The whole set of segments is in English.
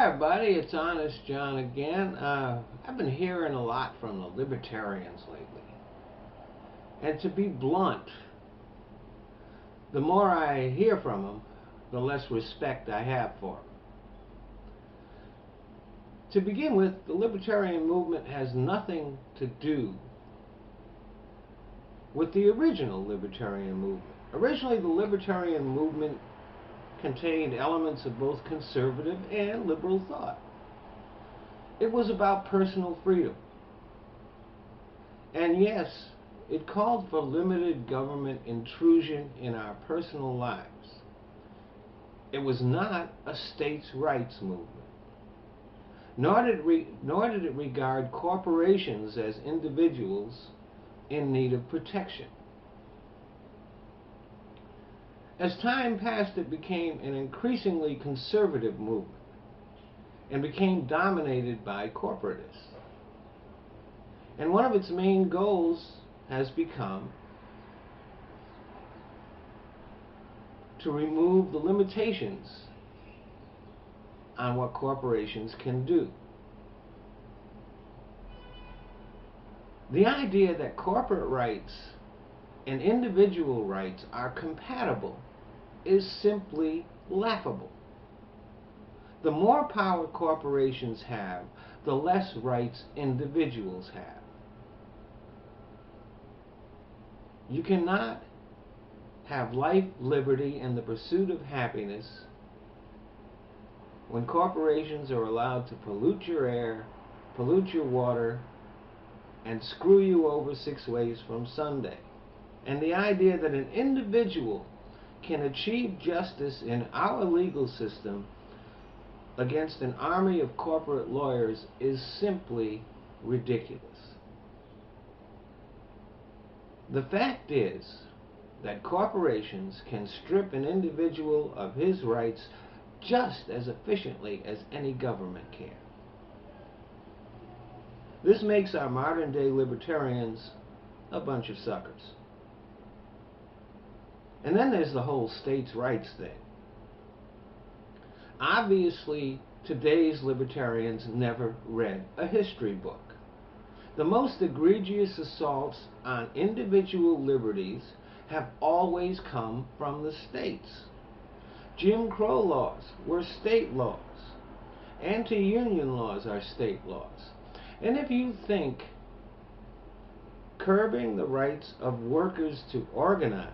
Hi everybody, it's Honest John again. I've been hearing a lot from the Libertarians lately. And to be blunt, the more I hear from them, the less respect I have for them. To begin with, the Libertarian movement has nothing to do with the original Libertarian movement. Originally, the Libertarian movement contained elements of both conservative and liberal thought. It was about personal freedom. And yes, it called for limited government intrusion in our personal lives. It was not a states' rights movement. Nor did it regard corporations as individuals in need of protection. As time passed, it became an increasingly conservative movement and became dominated by corporatists. And one of its main goals has become to remove the limitations on what corporations can do. The idea that corporate rights and individual rights are compatible is simply laughable. The more power corporations have, the less rights individuals have. You cannot have life, liberty, and the pursuit of happiness when corporations are allowed to pollute your air, pollute your water, and screw you over 6 ways from Sunday. And the idea that an individual can achieve justice in our legal system against an army of corporate lawyers is simply ridiculous. The fact is that corporations can strip an individual of his rights just as efficiently as any government can. This makes our modern-day libertarians a bunch of suckers. And then there's the whole states' rights thing. Obviously, today's libertarians never read a history book. The most egregious assaults on individual liberties have always come from the states. Jim Crow laws were state laws. Anti-union laws are state laws. And if you think curbing the rights of workers to organize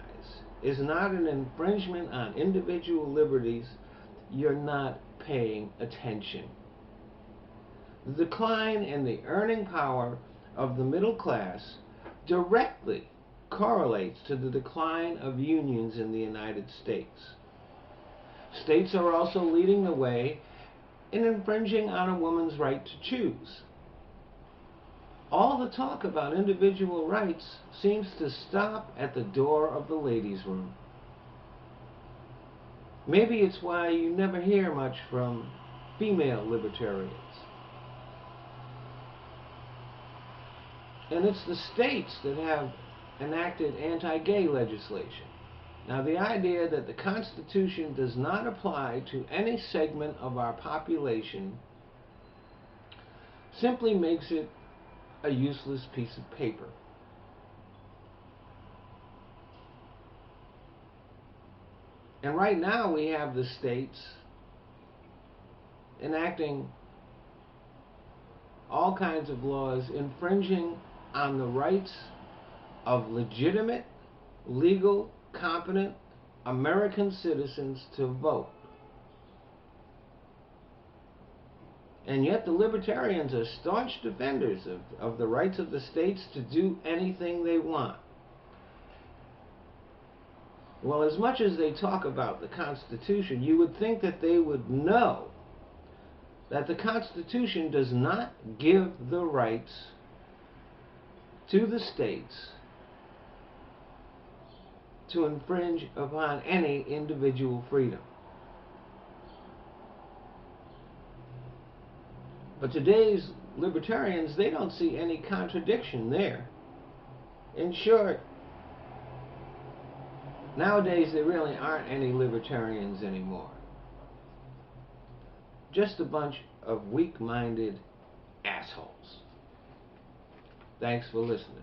is not an infringement on individual liberties, you're not paying attention. The decline in the earning power of the middle class directly correlates to the decline of unions in the United States. States are also leading the way in infringing on a woman's right to choose. All the talk about individual rights seems to stop at the door of the ladies' room. Maybe it's why you never hear much from female libertarians. And it's the states that have enacted anti-gay legislation. Now, the idea that the Constitution does not apply to any segment of our population simply makes it a useless piece of paper. And right now we have the states enacting all kinds of laws infringing on the rights of legitimate, legal, competent American citizens to vote. And yet the libertarians are staunch defenders of the rights of the states to do anything they want. Well, as much as they talk about the Constitution, you would think that they would know that the Constitution does not give the rights to the states to infringe upon any individual freedom. But today's libertarians, they don't see any contradiction there. In short, nowadays there really aren't any libertarians anymore. just a bunch of weak-minded assholes. Thanks for listening.